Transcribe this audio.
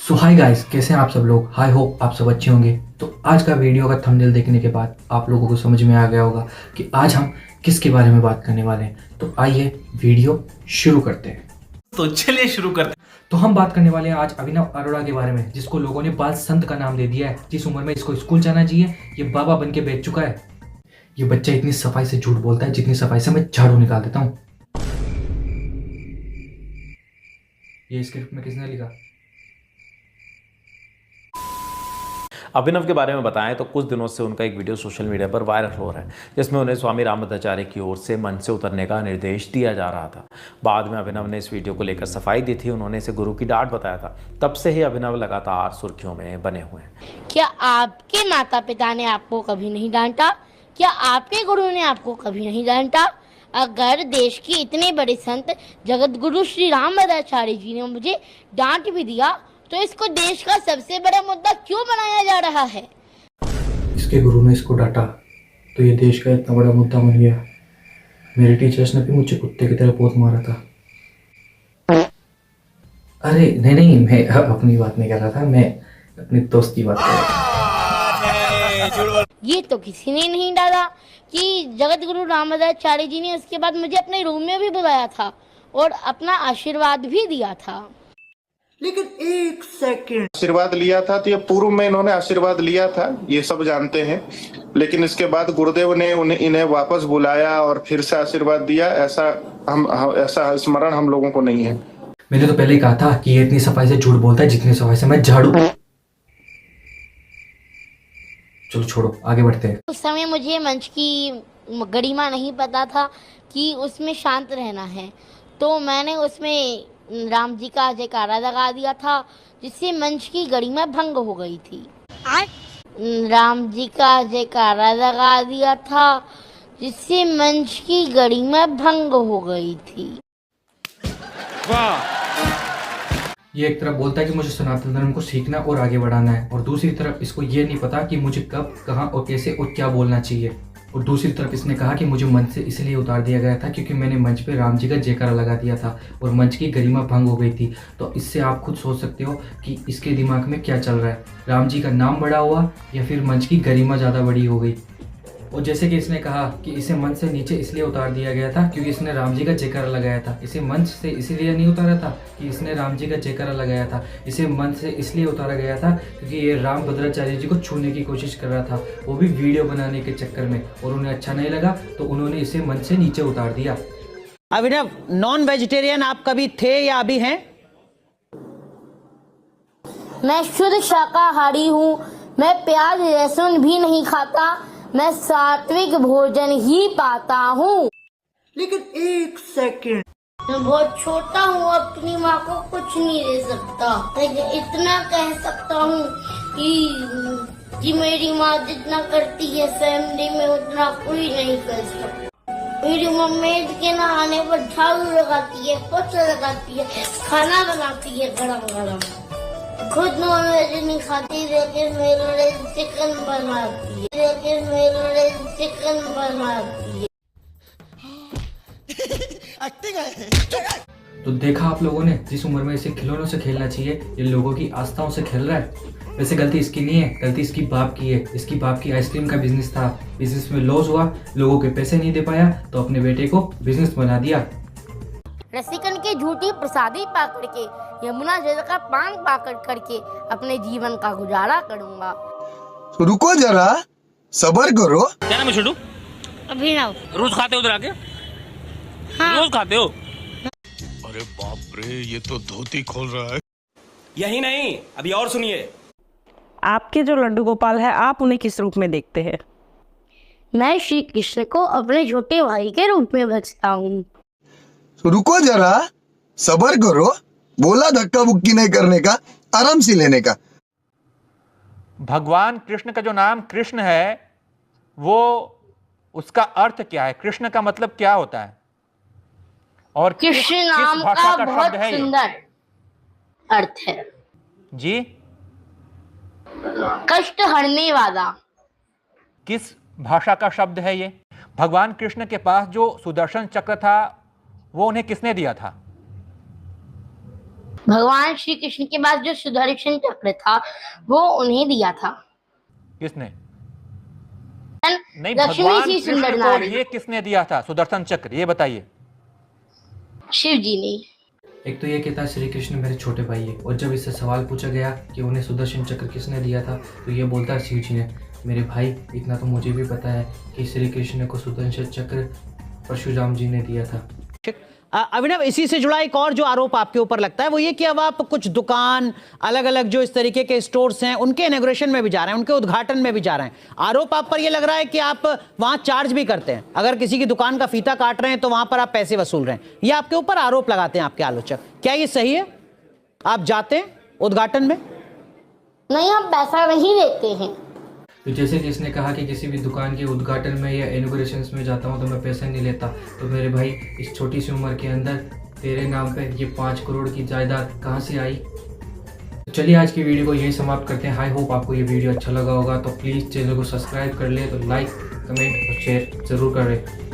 सो hi guys, कैसे हैं आप सब लोग। हाय होप आप सब अच्छे होंगे। तो आज का वीडियो का थंबनेल देखने के बाद आप लोगों को समझ में आ गया होगा कि आज हम किसके बारे में बात करने वाले हैं। तो आइए वीडियो शुरू करते हैं। तो चलिए शुरू करते हैं। तो हम बात करने वाले हैं आज अभिनव अरोड़ा के बारे में, जिसको लोगों ने बाल संत का नाम दे दिया है। जिस उम्र में इसको स्कूल जाना चाहिए ये बाबा बन के बैठ चुका है। ये बच्चा इतनी सफाई से झूठ बोलता है जितनी सफाई से मैं झाड़ू निकाल देता हूँ। ये स्क्रिप्ट में किसने लिखा? अभिनव के बारे में बताएं तो कुछ दिनों से उनका एक वीडियो सोशल मीडिया पर वायरल हो रहा है, जिसमें उन्हें स्वामी रामभद्राचार्य की ओर से मंच से उतरने का निर्देश दिया जा रहा था। बाद में अभिनव ने इस वीडियो को लेकर सफाई दी थी। उन्होंने इसे गुरु की डांट बताया था। तब से ही अभिनव लगातार सुर्खियों में बने हुए हैं। क्या आपके माता पिता ने आपको कभी नहीं डांटा? क्या आपके गुरु ने आपको कभी नहीं डांटा? अगर देश के इतने बड़े संत जगत गुरु श्री रामभद्राचार्य जी ने मुझे डांट भी दिया तो इसको देश का सबसे बड़ा मुद्दा क्यों बनाया जा रहा है? इसके गुरु ने इसको डांटा तो ये देश का इतना बड़ा मुद्दा बन गया। मेरे टीचर्स ने भी मुझे कुत्ते की तरह बहुत मारा था। अरे नहीं, मैं अपनी बात नहीं कर रहा था, मैं अपनी दोस्त की बात कर रहा था। ये तो किसी ने नहीं डाला कि जगत गुरु रामभद्राचार्य जी ने उसके बाद मुझे अपने रूम में भी बुलाया था और अपना आशीर्वाद भी दिया था। लेकिन एक सेकंड आशीर्वाद लिया था तो ये पूर्व में इन्होंने आशीर्वाद लिया था, ये सब जानते हैं। लेकिन इसके बाद गुरुदेव ने इन्हें वापस बुलाया और फिर से आशीर्वाद दिया, ऐसा स्मरण हम लोगों को नहीं है। मैंने तो पहले ही कहा था कि ये इतनी सफाई से झूठ बोलता है जितनी सफाई से मैं झाड़ू। चलो छोड़ो, आगे बढ़ते हैं। उस समय मुझे मंच की गरिमा नहीं पता था कि उसमें शांत रहना है, तो मैंने उसमें राम जी का जयकारा लगा दिया था जिससे मंच की गरिमा भंग हो गई थी। राम जी का जयकारा लगा दिया था जिससे मंच की गरिमा भंग हो गई थी। वाह! ये एक तरफ बोलता है कि मुझे सनातन धर्म को सीखना और आगे बढ़ाना है, और दूसरी तरफ इसको ये नहीं पता कि मुझे कब, कहाँ और कैसे और क्या बोलना चाहिए। और दूसरी तरफ इसने कहा कि मुझे मंच से इसलिए उतार दिया गया था क्योंकि मैंने मंच पे राम जी का जयकारा लगा दिया था और मंच की गरिमा भंग हो गई थी। तो इससे आप खुद सोच सकते हो कि इसके दिमाग में क्या चल रहा है। राम जी का नाम बड़ा हुआ या फिर मंच की गरिमा ज़्यादा बड़ी हो गई। और जैसे कि इसने कहा कि इसे मंच से नीचे इसलिए उतार दिया गया था क्योंकि इसने राम जी का जयकारा लगाया था। इसे मंच से इसीलिए नहीं उतारा था कि इसने राम जी का जयकारा लगाया था। इसे मंच से इसलिए उतारा गया था क्योंकि ये राम भद्राचार्य जी को छूने की कोशिश कर रहा था, वो भी वीडियो बनाने के चक्कर में, और उन्हें अच्छा नहीं लगा तो उन्होंने इसे मंच से नीचे उतार दिया। अभिनव, नॉन वेजिटेरियन आप कभी थे या अभी हैं? मैं शुद्ध शाकाहारी हूँ। मैं प्याज लहसुन भी नहीं खाता। मैं सात्विक भोजन ही पाता हूँ। लेकिन एक सेकंड मैं बहुत छोटा हूँ, अपनी माँ को कुछ नहीं दे सकता, लेकिन इतना कह सकता हूँ कि मेरी माँ जितना करती है फैमिली में उतना कोई नहीं कर सकता। मेरी मम्मी के नहाने पर झाड़ू लगाती है, पोछा लगाती है, खाना बनाती है गरम गरम। खुद नॉन वेज नहीं खाती लेकिन मेरे लिए चिकन बनाती है। तो देखा आप लोगों ने, जिस उम्र में इसे खिलौनों से खेलना चाहिए ये लोगों की आस्थाओं से खेल रहा है। वैसे गलती इसकी नहीं है, गलती इसकी बाप की है। इसकी बाप की आइसक्रीम का बिजनेस था, बिजनेस में लॉस हुआ, लोगों के पैसे नहीं दे पाया तो अपने बेटे को बिजनेस बना दिया। रसिकन के झूठी प्रसादी पाकर के, यमुना जल का पान पाकर करके अपने जीवन का गुजारा करूंगा। तो रुको जरा, सबर करो। क्या नाम है छोटू? अभिनव। रोज खाते हो उधर आके? हाँ। रोज खाते हो? अरे बाप रे, ये तो धोती खोल रहा है। यही नहीं, अभी और सुनिए। आपके जो लड्डू गोपाल है, आप उन्हें किस रूप में देखते हैं? मैं श्री कृष्ण को अपने छोटे भाई के रूप में बचता हूँ। तो रुको जरा, सबर करो। बोला धक्का बुक्की नहीं करने का, आराम से लेने का। भगवान कृष्ण का जो नाम कृष्ण है वो उसका अर्थ क्या है? कृष्ण का मतलब क्या होता है? और कृष्ण नाम का बहुत सुंदर अर्थ है जी। कष्ट हरने वाला। किस भाषा का शब्द है ये? भगवान कृष्ण के पास जो सुदर्शन चक्र था वो उन्हें किसने दिया था? भगवान श्री कृष्ण के पास जो सुदर्शन चक्र था वो उन्हें दिया था। किसने? नहीं, लक्ष्मी भगवान जी कृष्ण सुंदर को नारायण, ये किसने दिया था सुदर्शन चक्र, ये बताइए। शिव जी ने। एक तो ये कहता है श्री कृष्ण मेरे छोटे भाई है, और जब इससे सवाल पूछा गया कि उन्हें सुदर्शन चक्र किसने दिया था तो ये बोलता है शिव जी ने। मेरे भाई, इतना तो मुझे भी पता है कि श्री कृष्ण को सुदर्शन चक्र परशुराम जी ने दिया था। अभिनव, इसी से जुड़ा एक और जो आरोप आपके ऊपर लगता है वो ये कि अब आप कुछ दुकान, अलग अलग जो इस तरीके के स्टोर्स हैं उनके इनॉग्रेशन में भी जा रहे हैं, उनके उद्घाटन में भी जा रहे हैं। आरोप आप पर ये लग रहा है कि आप वहां चार्ज भी करते हैं, अगर किसी की दुकान का फीता काट रहे हैं तो वहां पर आप पैसे वसूल रहे हैं। ये आपके ऊपर आरोप लगाते हैं आपके आलोचक, क्या ये सही है? आप जाते हैं उद्घाटन में? नहीं, हम पैसा नहीं लेते हैं। तो जैसे कि इसने कहा कि किसी भी दुकान के उद्घाटन में या इनॉग्रेशन में जाता हूँ तो मैं पैसे नहीं लेता, तो मेरे भाई इस छोटी सी उम्र के अंदर तेरे नाम पे ये 5 करोड़ की जायदाद कहाँ से आई? तो चलिए आज की वीडियो को यही समाप्त करते हैं। आई होप आपको ये वीडियो अच्छा लगा होगा, तो प्लीज़ चैनल को सब्सक्राइब कर ले, तो लाइक, कमेंट और शेयर ज़रूर करें।